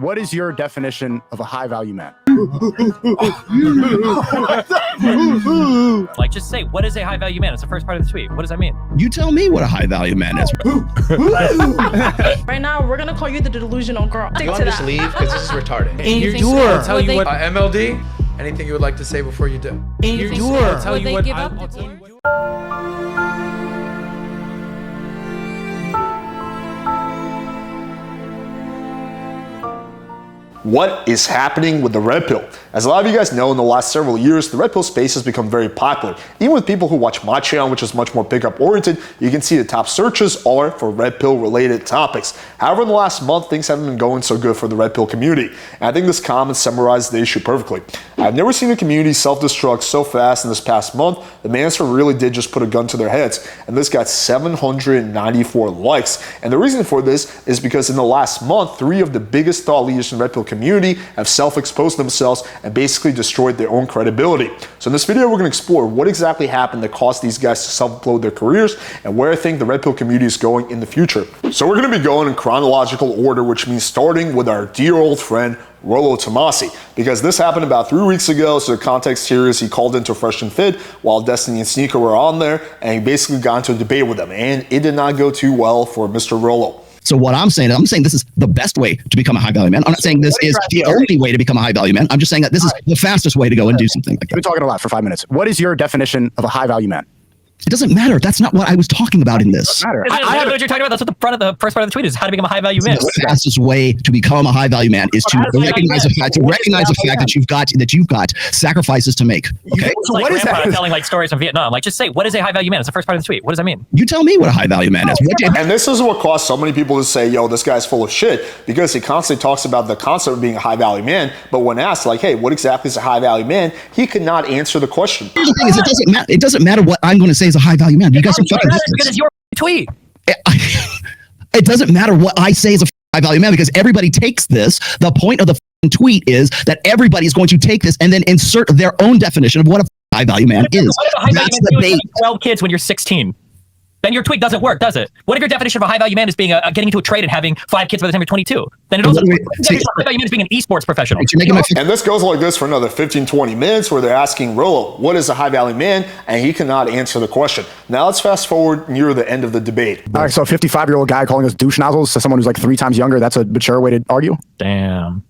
What is your definition of a high value man? Like, just say, what is a high value man? It's the first part of the tweet. What does that mean? You tell me what a high value man is. Right now, we're gonna call you the delusional girl. You want to just leave because this is retarded. Endure. Tell you what, MLD. Anything you would like to say before you do? Endure. I'll tell you what. I'll tell you what. What is happening with the Red Pill? As a lot of you guys know, in the last several years, the Red Pill space has become very popular. Even with people who watch my channel, which is much more pickup oriented, you can see the top searches are for Red Pill related topics. However, in the last month, things haven't been going so good for the Red Pill community. And I think this comment summarizes the issue perfectly. I've never seen a community self-destruct so fast in this past month. The Mansour really did just put a gun to their heads. And this got 794 likes. And the reason for this is because in the last month, 3 of the biggest thought leaders in the Red Pill community have self-exposed themselves and basically destroyed their own credibility. So in this video, we're going to explore what exactly happened that caused these guys to self-upload their careers and where I think the Red Pill community is going in the future. So we're going to be going in chronological order, which means starting with our dear old friend, Rollo Tomasi, because this happened about 3 weeks ago. So the context here is he called into Fresh and Fit while Destiny and Sneaker were on there, and he basically got into a debate with them, and it did not go too well for Mr. Rollo. So what I'm saying this is the best way to become a high value man. I'm not saying this is the only way to become a high value man. I'm just saying that this is the fastest way to go and do something like that. We've been talking a lot for 5 minutes. What is your definition of a high value man? It doesn't matter. That's not what I was talking about in this. It doesn't matter. I know what you're talking about. That's what the first part of the tweet is: how to become a high value man. The fastest way to become a high value man is to recognize the fact that you've got sacrifices to make. Okay. So like what is that? Telling like stories from Vietnam. Like, just say, what is a high value man? It's the first part of the tweet. What does that mean? You tell me what a high value man is. And this is what caused so many people to say, yo, this guy's full of shit, because he constantly talks about the concept of being a high value man. But when asked, like, hey, what exactly is a high value man? He could not answer the question. Here's the thing is, it doesn't matter what I'm going to say is a high value man. You guys are fucking because it's your tweet. It doesn't matter what I say is a high value man because everybody takes this. The point of the tweet is that everybody is going to take this and then insert their own definition of what a high value man is. That's the bait. 12 kids when you're 16. Then your tweet doesn't work, does it? What if your definition of a high value man is being getting into a trade and having 5 kids by the time you're 22? Then it doesn't work. High value man is being an esports professional. And this goes like this for another 15-20 minutes where they're asking Rollo, what is a high value man? And he cannot answer the question. Now let's fast forward near the end of the debate. All right, so a 55-year-old guy calling us douche nozzles to someone who's like 3 times younger, that's a mature way to argue? Damn.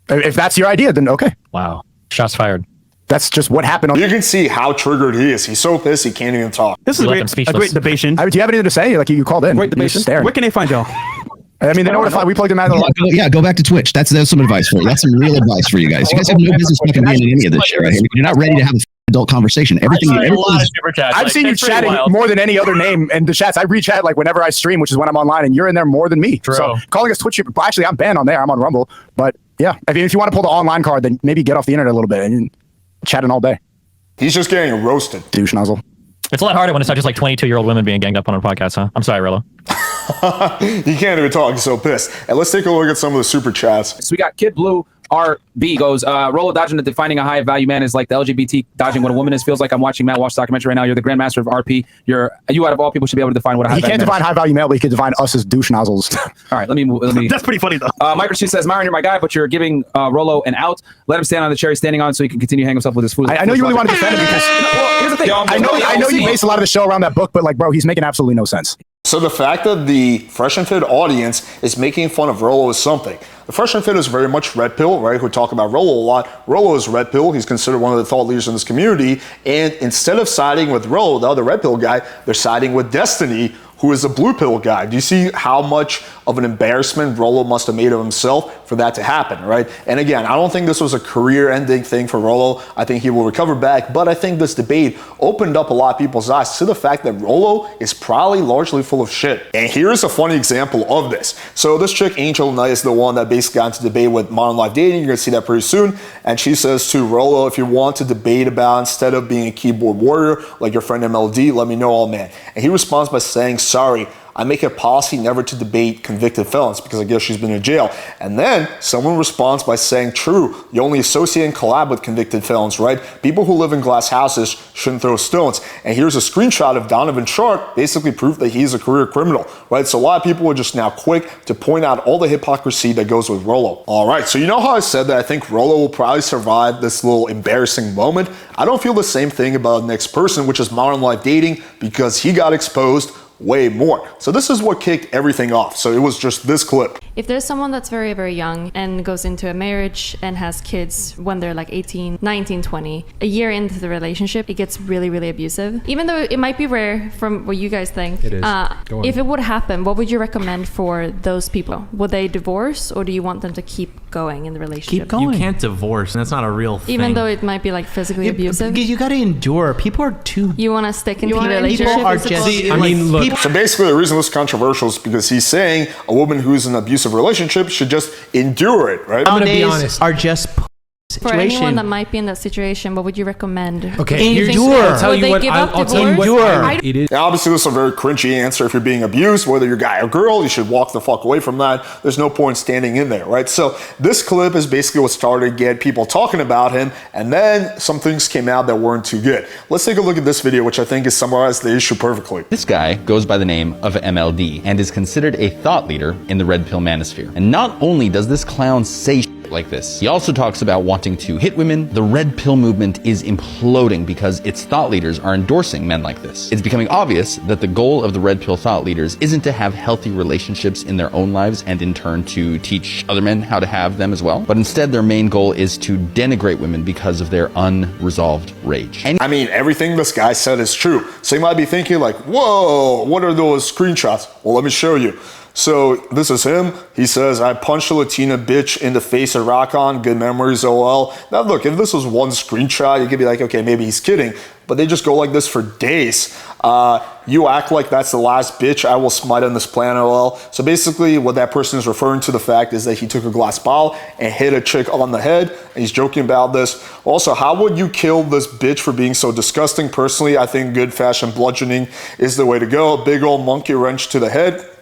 If that's your idea, then okay. Wow. Shots fired. That's just what happened. You can see how triggered he is. He's so pissed he can't even talk. This is a great debation. Do you have anything to say? Like you called in. Great debation. Where can they find y'all? I mean, they know where to find. We plugged them out. Yeah, go back to Twitch. That's some advice for you. That's some real advice for you guys. You guys have no business fucking being in any of this shit right here. You're not ready to have an adult conversation. I've seen you chatting more than any other name in the chats. I re-chat like whenever I stream, which is when I'm online, and you're in there more than me. True. So calling us Twitch, well, actually, I'm banned on there. I'm on Rumble. But yeah, I mean, if you want to pull the online card, then maybe get off the internet a little bit and chatting all day. He's just getting roasted. Douche nozzle. It's a lot harder when it's not just like 22-year-old women being ganged up on a podcast, huh? I'm sorry, Rollo. He can't even talk. He's so pissed. And let's take a look at some of the super chats. So we got Kid Blue RB goes, Rollo dodging that defining a high value man is like the LGBT dodging what a woman is. Feels like I'm watching Matt Walsh's documentary right now. You're the grandmaster of RP. You out of all people should be able to define what a high value man is. He can't define high value male, but he can define us as douche nozzles. All right, let me. That's pretty funny though. Microchip says, Myron, you're my guy, but you're giving Rollo an out. Let him stand on the chair he's standing on so he can continue hanging himself with his food. I know you really want to defend him because well, here's the thing. I know you base a lot of the show around that book, but like, bro, he's making absolutely no sense. So the fact that the Fresh and Fit audience is making fun of Rollo is something. The Fresh and Fit is very much Red Pill, right? We talk about Rollo a lot. Rollo is Red Pill. He's considered one of the thought leaders in this community. And instead of siding with Rollo, the other Red Pill guy, they're siding with Destiny, who is a Blue Pill guy. Do you see how much of an embarrassment Rollo must have made of himself for that to happen, right? And again, I don't think this was a career-ending thing for Rollo. I think he will recover back, but I think this debate opened up a lot of people's eyes to the fact that Rollo is probably largely full of shit. And here's a funny example of this. So this chick, Angel Knight, is the one that basically got into debate with Modern Life Dating. You're gonna see that pretty soon. And she says to Rollo, if you want to debate about instead of being a keyboard warrior like your friend MLD, let me know, all man. And he responds by saying, sorry, I make a policy never to debate convicted felons because I guess she's been in jail. And then someone responds by saying, true, you only associate and collab with convicted felons, right? People who live in glass houses shouldn't throw stones. And here's a screenshot of Donovan Sharp, basically proof that he's a career criminal, right? So a lot of people are just now quick to point out all the hypocrisy that goes with Rollo. All right, so you know how I said that I think Rollo will probably survive this little embarrassing moment? I don't feel the same thing about the next person, which is Modern Life Dating, because he got exposed way more. So this is what kicked everything off. So it was just this clip. If there's someone that's very, very young and goes into a marriage and has kids when they're like 18, 19, 20, a year into the relationship, it gets really, really abusive. Even though it might be rare from what you guys think, it is. If it would happen, what would you recommend for those people? Would they divorce, or do you want them to keep going in the relationship? Keep going. You can't divorce, and that's not a real thing. Even though it might be like physically abusive? You got to endure. People are too... You want to stick into the relationship? People are just... See, I mean, look... So basically the reason this is controversial is because he's saying a woman who's in an abusive relationship should just endure it, right? I'm going to be honest. Are just for anyone that might be in that situation, what would you recommend? Okay, endure. I'll tell you what. I'll tell you what. It is. Now, obviously, this is a very cringy answer. If you're being abused, whether you're a guy or girl, you should walk the fuck away from that. There's no point standing in there, right? So this clip is basically what started to get people talking about him, and then some things came out that weren't too good. Let's take a look at this video, which I think has summarized the issue perfectly. This guy goes by the name of MLD and is considered a thought leader in the Red Pill manosphere. And not only does this clown say like this, he also talks about wanting to hit women. The Red Pill movement is imploding because its thought leaders are endorsing men like this. It's becoming obvious that the goal of the Red Pill thought leaders isn't to have healthy relationships in their own lives and in turn to teach other men how to have them as well, but instead their main goal is to denigrate women because of their unresolved rage. And I mean, everything this guy said is true. So you might be thinking like, whoa, what are those screenshots? Well, let me show you. So this is him. He says, I punched a Latina bitch in the face at Rock-On. Good memories, OL. Now look, if this was one screenshot, you could be like, okay, maybe he's kidding. But they just go like this for days. You act like that's the last bitch I will smite on this planet, OL. So basically what that person is referring to the fact is that he took a glass bottle and hit a chick on the head. And he's joking about this. Also, how would you kill this bitch for being so disgusting? Personally, I think good fashion bludgeoning is the way to go. A big old monkey wrench to the head.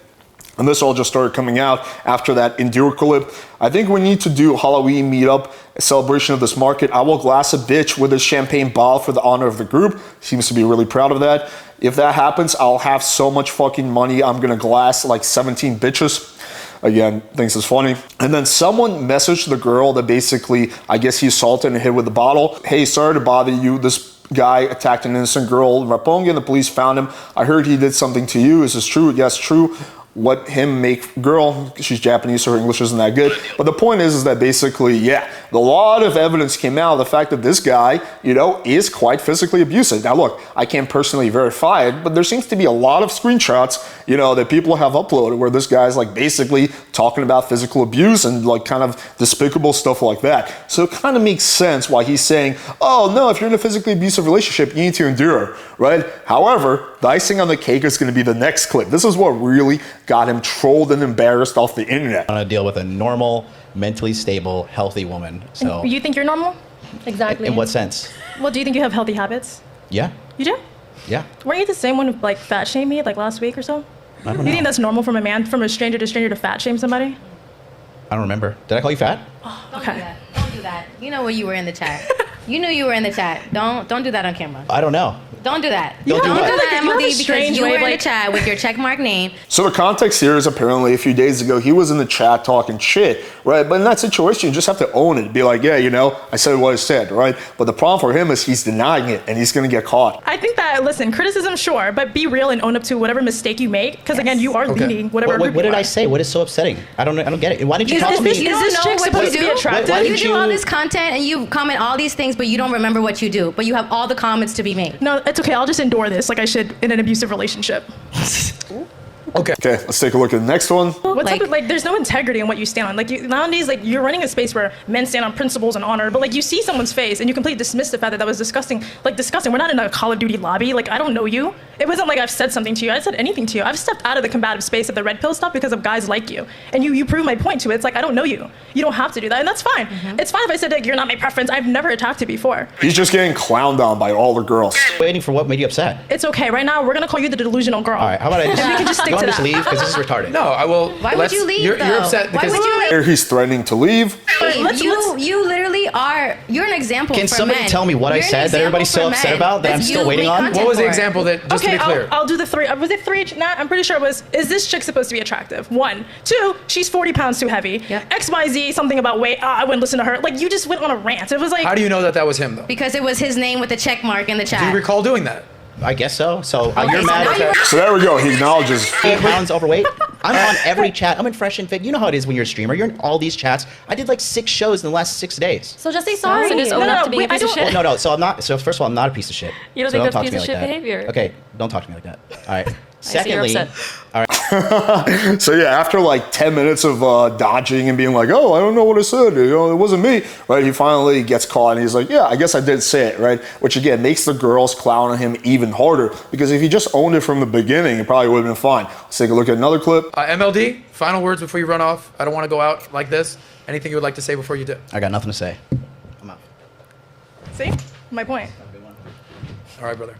And this all just started coming out after that Endure clip. I think we need to do a Halloween meetup, a celebration of this market. I will glass a bitch with a champagne bottle for the honor of the group. Seems to be really proud of that. If that happens, I'll have so much fucking money. I'm gonna glass like 17 bitches. Again, thinks it's funny. And then someone messaged the girl that basically, I guess he assaulted and hit with the bottle. Hey, sorry to bother you. This guy attacked an innocent girl in Roppongi and the police found him. I heard he did something to you. Is this true? Yes, true. What him make girl, she's Japanese, so her English isn't that good. But the point is that basically, yeah, a lot of evidence came out of the fact that this guy, you know, is quite physically abusive. Now look, I can't personally verify it, but there seems to be a lot of screenshots, you know, that people have uploaded where this guy's like basically talking about physical abuse and like kind of despicable stuff like that. So it kind of makes sense why he's saying, oh no, if you're in a physically abusive relationship, you need to endure, right? However, the icing on the cake is going to be the next clip. This is what really got him trolled and embarrassed off the internet. I want to deal with a normal, mentally stable, healthy woman. So you think you're normal? Exactly. In what sense? Well, do you think you have healthy habits? Yeah. You do? Yeah. Weren't you the same one who like fat shamed me like last week or so? I don't know. You think that's normal from a man, from a stranger to fat shame somebody? I don't remember. Did I call you fat? Oh, okay. Don't do that. You know what you were in the chat. You knew you were in the chat. Don't do that on camera. I don't know. Don't do that. Don't do that, Emily, because you were in the chat with your checkmark name. So the context here is apparently a few days ago, he was in the chat talking shit, right? But in that situation, you just have to own it. Be like, yeah, you know, I said what I said, right? But the problem for him is he's denying it and he's going to get caught. I think that, listen, criticism, sure, but be real and own up to whatever mistake you make. Because again, you are leading whatever What did I say? What is so upsetting? I don't get it. Why didn't you talk to me? Is this chick supposed to be attractive? You do all this content and you comment all these things, but you don't remember what you do. But you have all the comments to be made. No, it's okay. I'll just endure this like I should in an abusive relationship. Okay, let's take a look at the next one. What's up with, like, there's no integrity in what you stand on. Like, nowadays, like, you're running a space where men stand on principles and honor, but, like, you see someone's face and you completely dismiss the fact that that was disgusting. Like, disgusting. We're not in a Call of Duty lobby. Like, I don't know you. It wasn't like I've said something to you. I said anything to you. I've stepped out of the combative space of the red pill stuff because of guys like you. And you prove my point to it. It's like, I don't know you. You don't have to do that. And that's fine. It's fine if I said, like, you're not my preference. I've never attacked you before. He's just getting clowned on by all the girls. Waiting for what made you upset? It's okay. Right now, we're going to call you the delusional girl. All right, how about I just, and we can just stick you to want to that. just leave? Because this is retarded. No, I will. Why would you leave, You're though? upset because Why would you leave? He's threatening to leave. You literally are. You're an example. Can for somebody men. tell me what I You're an said that everybody's so example for upset men. about that I'm That's still you waiting make on? content what was the for. example that, just to be clear? I'll do the three. Was it three? Nah, I'm pretty sure it was. Is this chick supposed to be attractive? 1, 2, she's 40 pounds too heavy. Yep. XYZ, something about weight. I wouldn't listen to her. Like, you just went on a rant. It was like. How do you know that that was him, though? Because it was his name with the check mark in the chat. Do you recall doing that? I guess so. So Okay, you're so mad now at you're- So there we go. He acknowledges. 8 pounds overweight. I'm on every chat. I'm in Fresh and Fit. You know how it is when you're a streamer. You're in all these chats. I did like 6 shows in the last 6 days. So just say sorry. So just own up to being a piece of shit. Well, no. So I'm not. So first of all, I'm not a piece of shit. You don't so think talk that's to me piece of like shit that. behavior? Okay, don't talk to me like that. All right. see you're Secondly, upset. all right. So yeah, after like 10 minutes of dodging and being like, oh, I don't know what I said, it wasn't me, right? He finally gets caught and he's like, yeah, I guess I did say it, right? Which again makes the girls clown on him even harder, because if he just owned it from the beginning, it probably would have been fine. Let's take a look at another clip. MLD, final words before you run off. I don't want to go out like this. Anything you would like to say before you do? I got nothing to say. I'm out. See? My point. All right, brother.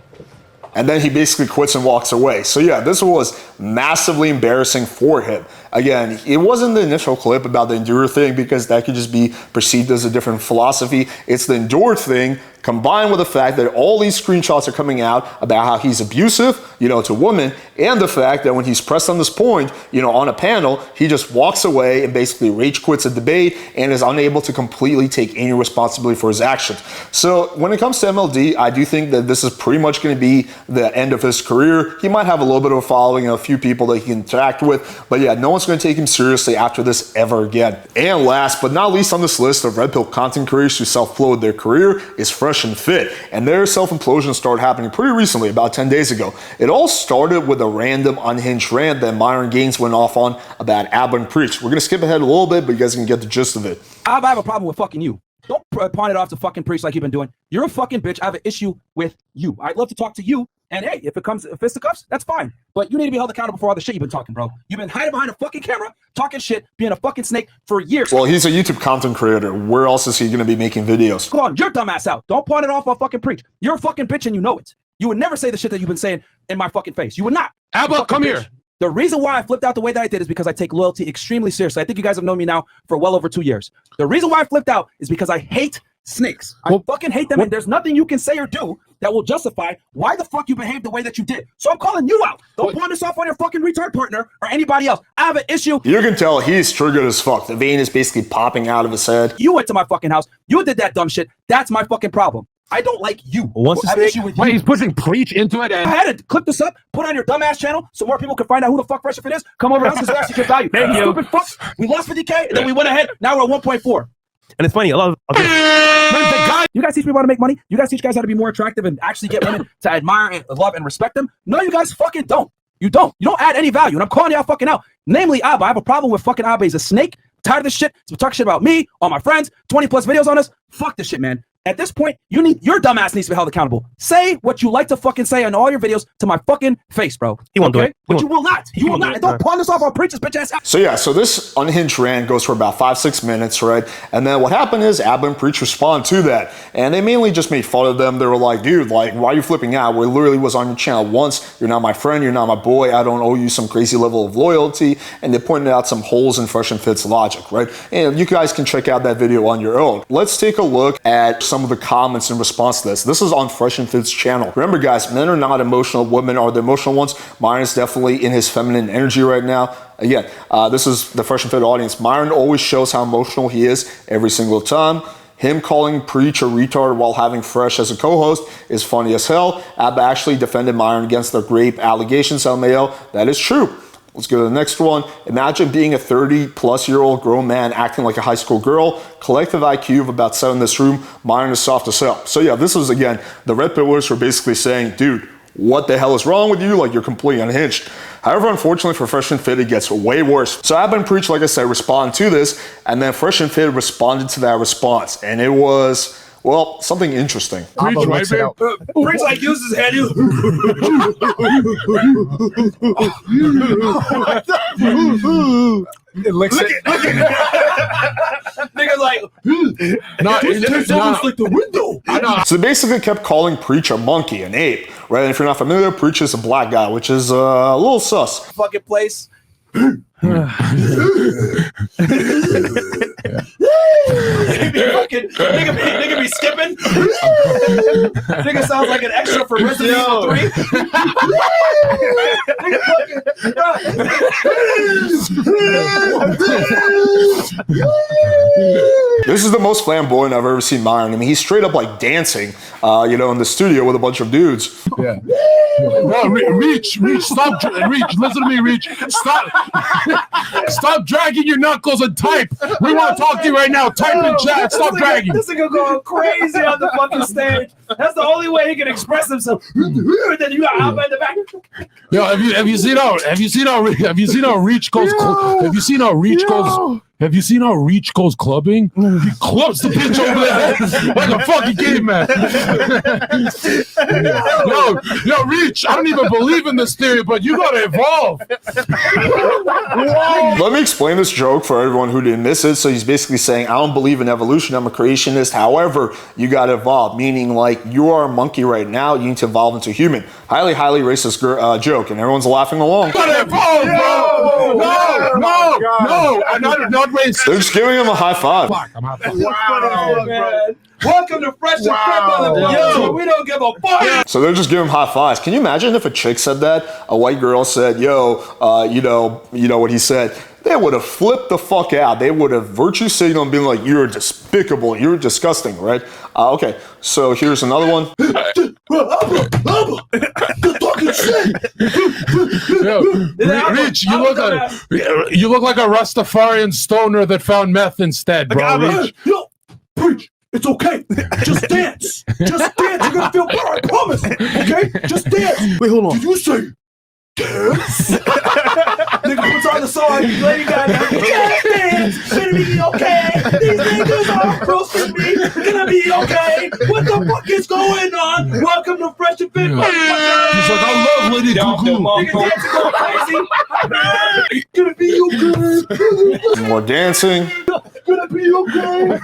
And then he basically quits and walks away. So yeah, this was massively embarrassing for him. Again, it wasn't the initial clip about the endure thing, because that could just be perceived as a different philosophy. It's the endure thing combined with the fact that all these screenshots are coming out about how he's abusive, to women, and the fact that when he's pressed on this point, on a panel, he just walks away and basically rage quits a debate and is unable to completely take any responsibility for his actions. So when it comes to MLD, I do think that this is pretty much going to be the end of his career. He might have a little bit of a following and a few people that he can interact with, but yeah, no one's going to take him seriously after this ever again. And last but not least on this list of Red Pill content creators who self-implode their career is Fresh and Fit. And their self-implosion started happening pretty recently, about 10 days ago. It all started with a random unhinged rant that Myron Gaines went off on about Abba and Preach. We're going to skip ahead a little bit, but you guys can get the gist of it. I have a problem with fucking you. Don't pawn it off to fucking Preach like you've been doing. You're a fucking bitch. I have an issue with you. I'd love to talk to you. And hey, if it comes to fisticuffs, that's fine. But you need to be held accountable for all the shit you've been talking, bro. You've been hiding behind a fucking camera, talking shit, being a fucking snake for years. Well, he's a YouTube content creator. Where else is he going to be making videos? Come on, your dumb ass out. Don't pawn it off on fucking Preach. You're a fucking bitch and you know it. You would never say the shit that you've been saying in my fucking face. You would not. Abba, come here. The reason why I flipped out the way that I did is because I take loyalty extremely seriously. I think you guys have known me now for well over 2 years. The reason why I flipped out is because I hate snakes. I fucking hate them, and there's nothing you can say or do that will justify why the fuck you behaved the way that you did. So I'm calling you out. Don't pawn this off on your fucking retard partner or anybody else. I have an issue. You can tell he's triggered as fuck. The vein is basically popping out of his head. You went to my fucking house. You did that dumb shit. That's my fucking problem. I don't like you. What's I have an issue with you. He's pushing Preach into it. And I had to clip this up, put it on your dumbass channel so more people can find out who the fuck Fresh Fit is. Come over to us because that's your value. Thank you. Stupid fucks. We lost 50K, and then we went ahead. Now we're at 1.4. And it's funny, a lot of the guy. You guys teach people how to make money. You guys teach guys how to be more attractive and actually get women to admire and love and respect them. No, you guys fucking don't. You don't. You don't add any value. And I'm calling y'all fucking out. Namely, Abba. I have a problem with fucking Abba. He's a snake. Tired of this shit. So talk shit about me, all my friends, 20 plus videos on us. Fuck this shit, man. At this point, your dumb ass needs to be held accountable. Say what you like to fucking say on all your videos to my fucking face, bro. He won't do it. But you will not. You will not. And don't pawn this off on Preach's bitch ass. So this unhinged rant goes for about 5-6 minutes, right? And then what happened is Abba and Preach respond to that. And they mainly just made fun of them. They were like, dude, like, why are you flipping out? We literally was on your channel once. You're not my friend. You're not my boy. I don't owe you some crazy level of loyalty. And they pointed out some holes in Fresh and Fit's logic, right? And you guys can check out that video on your own. Let's take a look at some of the comments in response to this. This is on Fresh and Fit's channel. Remember, guys, men are not emotional. Women are the emotional ones. Myron is definitely in his feminine energy right now. Again, this is the Fresh and Fit audience. Myron always shows how emotional he is every single time. Him calling Preach a retard while having Fresh as a co-host is funny as hell. Abba actually defended Myron against the rape allegations, LMAO. That is true. Let's go to the next one. Imagine being a 30-plus-year-old grown man acting like a high school girl. Collective IQ of about 7 in this room. Myron is soft as hell. So yeah, this is, again, the Red Pillars were basically saying, dude, what the hell is wrong with you? Like, you're completely unhinged. However, unfortunately for Fresh and Fit, it gets way worse. So Abba and Preach, like I said, respond to this, and then Fresh and Fit responded to that response. And it was, Well, something interesting. Preach like uses hand. It licks it. Niggas like, almost like the window. So they basically kept calling Preach a monkey, an ape, right? And if you're not familiar, Preach is a black guy, which is a little sus. Fucking place. Nigga be skipping. Nigga sounds like an extra for Resident Evil 3. This is the most flamboyant I've ever seen Myron. I mean, he's straight up like dancing, in the studio with a bunch of dudes. Yeah. No, Reach, stop, Reach, listen to me, Reach. Stop dragging your knuckles and type. We want to talk to you right now. Type in chat. Stop dragging. This nigga going crazy on the fucking stage. That's the only way he can express himself. Then you got Alba in the back. Yo, have you seen how Reach goes? Have you seen how Reach goes? Have you seen how Reach goes clubbing? He clubs the bitch over there like a fucking caveman. Yo, Reach, I don't even believe in this theory, but you gotta evolve. Let me explain this joke for everyone who didn't miss it. So he's basically saying, I don't believe in evolution, I'm a creationist. However, you gotta evolve, meaning like you are a monkey right now, you need to evolve into human. Highly racist joke, and everyone's laughing along. You gotta evolve, bro! No, I'm not racist. They're just giving him a high five. Fuck, I'm high five. Wow, man. Welcome to Fresh and Fit, motherfucker. We don't give a fuck. So they're just giving him high fives. Can you imagine if a chick said that? A white girl said, yo, you know what he said? They would have flipped the fuck out. They would have virtue signaled and been like, you're despicable, you're disgusting, right? Okay, so here's another one. Yo, Reach, you look like a Rastafarian stoner that found meth instead, bro. Reach. Yo, Preach. It's okay. Just dance. Just dance. You're gonna feel better. I promise. Okay? Just dance. Wait, hold on. Did you say dance? Nigga puts on the song. Lady Gaga. Just dance. Gonna be okay. These niggas are roasting me. Gonna be okay. What the fuck is going on? Welcome to Fresh and Fit. He's like, I love Lady Cuckoo. Gonna be okay. More dancing. Gonna be okay.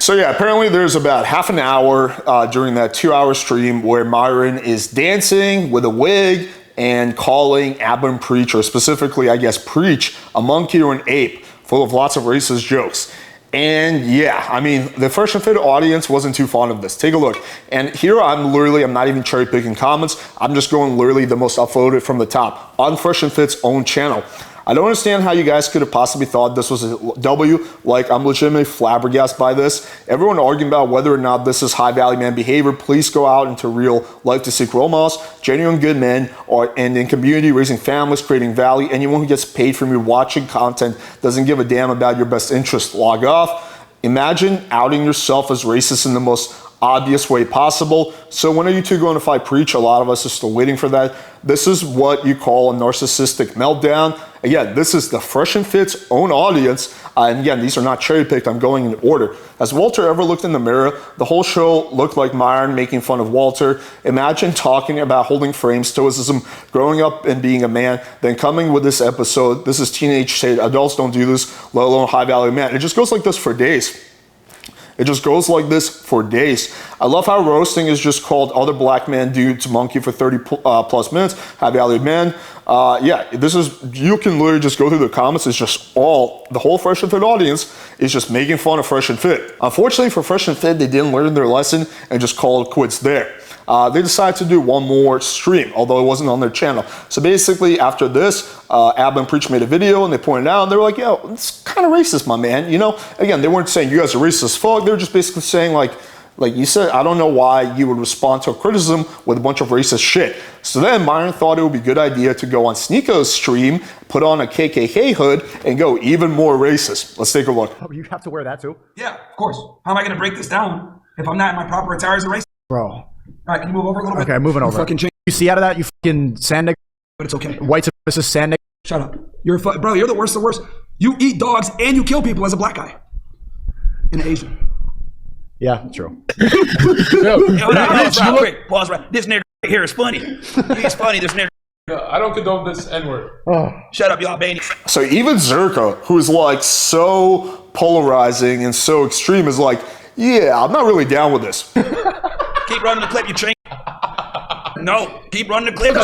So yeah, apparently there's about half an hour during that 2-hour stream where Myron is dancing with a wig and calling Abba Preach, or specifically, I guess, Preach, a monkey or an ape, full of lots of racist jokes. And yeah, I mean, the Fresh and Fit audience wasn't too fond of this. Take a look. And here I'm not even cherry picking comments. I'm just going literally the most upvoted from the top on Fresh and Fit's own channel. I don't understand how you guys could have possibly thought this was a W. Like, I'm legitimately flabbergasted by this. Everyone arguing about whether or not this is high value man behavior. Please go out into real life to seek role models, genuine good men, and in community, raising families, creating value. Anyone who gets paid from you watching content doesn't give a damn about your best interest. Log off. Imagine outing yourself as racist in the most obvious way possible. So when are you two going to fight Preach? A lot of us are still waiting for that. This is what you call a narcissistic meltdown. Again, this is the Fresh and Fit's own audience. And again, these are not cherry picked. I'm going in order. Has Walter ever looked in the mirror? The whole show looked like Myron making fun of Walter. Imagine talking about holding frame, stoicism, growing up and being a man, then coming with this episode. This is teenage shade. Adults don't do this, let alone high value man. It just goes like this for days. It just goes like this for days. I love how roasting is just called other black man dudes monkey for 30 plus minutes. High valued man. Yeah, this is, you can literally just go through the comments. It's just the whole Fresh and Fit audience is just making fun of Fresh and Fit. Unfortunately for Fresh and Fit, they didn't learn their lesson and just called it quits there. They decided to do one more stream, although it wasn't on their channel. So basically, after this, Abba and Preach made a video, and they pointed out, and they were like, yo, it's kind of racist, my man. You know, again, they weren't saying you guys are racist as fuck. They were just basically saying, like you said, I don't know why you would respond to a criticism with a bunch of racist shit. So then Myron thought it would be a good idea to go on Sneako's stream, put on a KKK hood, and go even more racist. Let's take a look. Oh, you have to wear that too? Yeah, of course. How am I going to break this down if I'm not in my proper attire as a racist? Bro. All right, can you move over a little bit? Okay, moving over. Fucking change. You see out of that, you fucking sand nigga? But it's okay. White supremacist sand nigga? Shut up. Bro, you're the worst of the worst. You eat dogs and you kill people as a black guy. And Asian. Yeah, true. Real quick. Pause right. This nigga right here is funny. He's funny. This nigga. I don't condone this N-word. Shut up, y'all, baby. So even Zerka, who's like so polarizing and so extreme, is like, yeah, I'm not really down with this. Keep running the clip, you train. No, keep running the clip.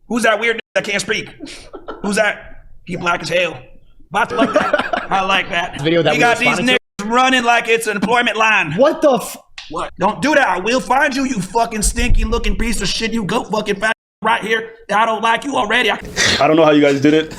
Who's that weird that can't speak? Who's that? He black as hell. About to like that. I like that. Video that we got these niggas running like it's an employment line. What the What? Don't do that. I will find you, you fucking stinky looking piece of shit. You go fucking fat right here. I don't like you already. I don't know how you guys did it.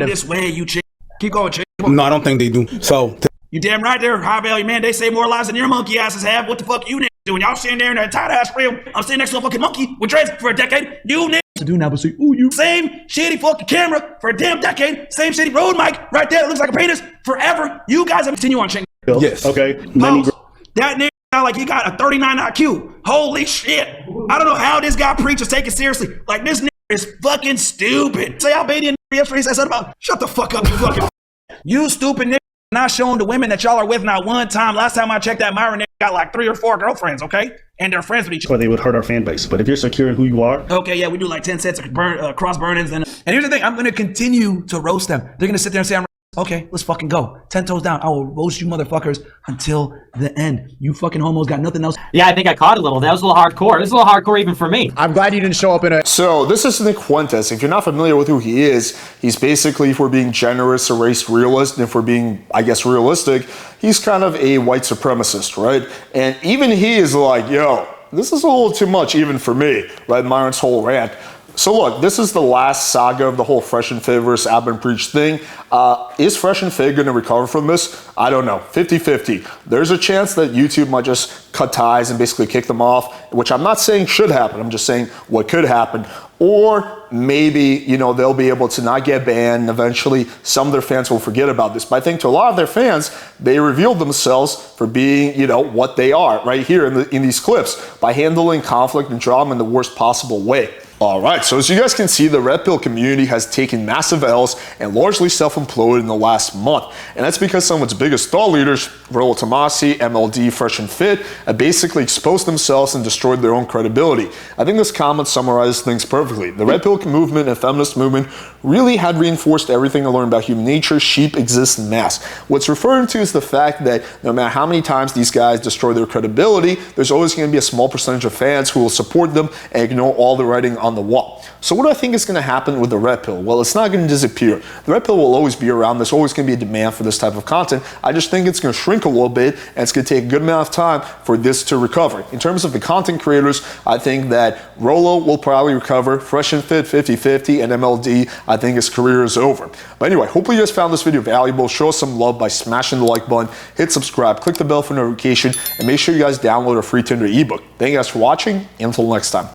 This way, you chick. Keep going, chick. No, I don't think they do. So you damn right there, high value man. They say more lies than your monkey asses have. What the fuck you niggas doing? Y'all sitting there in that tight ass film. I'm sitting next to a fucking monkey with dreads for a decade. You niggas to do now, but say, ooh, you same shitty fucking camera for a damn decade. Same shitty Rode mic right there. It looks like a penis forever. You guys have continue on, Ching. Yes. Okay. That nigga sound like he got a 39 IQ. Holy shit. I don't know how this guy preaches take it seriously. Like this nigga is fucking stupid. Say Albanian yesterday said something about shut the fuck up, you fucking you stupid nigga. Not showing the women that y'all are with not one time. Last time I checked, that Myron nigga got like 3 or 4 girlfriends, okay? And they're friends with each other. But they would hurt our fan base. But if you're secure in who you are. Okay, yeah, we do like 10 sets of cross burnings. And here's the thing, I'm going to continue to roast them. They're going to sit there and say, okay, let's fucking go. 10 toes down. I will roast you motherfuckers until the end. You fucking homos got nothing else. Yeah, I think I caught a little. That was a little hardcore. This is a little hardcore even for me. I'm glad you didn't show up in a... So this is Nick Fuentes. If you're not familiar with who he is, he's basically, if we're being generous, a race realist. And if we're being, I guess, realistic, he's kind of a white supremacist, right? And even he is like, yo, this is a little too much even for me, right? Myron's whole rant. So look, this is the last saga of the whole Fresh and Fit versus Ab and Preach thing. Is Fresh and Fit going to recover from this? I don't know. 50-50. There's a chance that YouTube might just cut ties and basically kick them off, which I'm not saying should happen. I'm just saying what could happen. Or maybe, you know, they'll be able to not get banned. And eventually, some of their fans will forget about this. But I think to a lot of their fans, they revealed themselves for being, you know, what they are right here in these clips by handling conflict and drama in the worst possible way. All right, so as you guys can see, the Redpill community has taken massive L's and largely self-imploded in the last month. And that's because some of its biggest thought leaders, Rollo Tomasi, MLD, Fresh and Fit, have basically exposed themselves and destroyed their own credibility. I think this comment summarizes things perfectly. The Redpill movement and feminist movement really had reinforced everything I learned about human nature. Sheep exist in mass. What's referring to is the fact that no matter how many times these guys destroy their credibility, there's always going to be a small percentage of fans who will support them and ignore all the writing on the wall. So what do I think is going to happen with the Redpill? Well, it's not going to disappear. The Redpill will always be around. There's always going to be a demand for this type of content. I just think it's going to shrink a little bit, and it's going to take a good amount of time for this to recover. In terms of the content creators, I think that Rollo will probably recover. Fresh and Fit 50-50, and MLD, I think his career is over. But anyway, hopefully you guys found this video valuable. Show us some love by smashing the like button, hit subscribe, click the bell for notification, and make sure you guys download our free Tinder ebook. Thank you guys for watching, and until next time.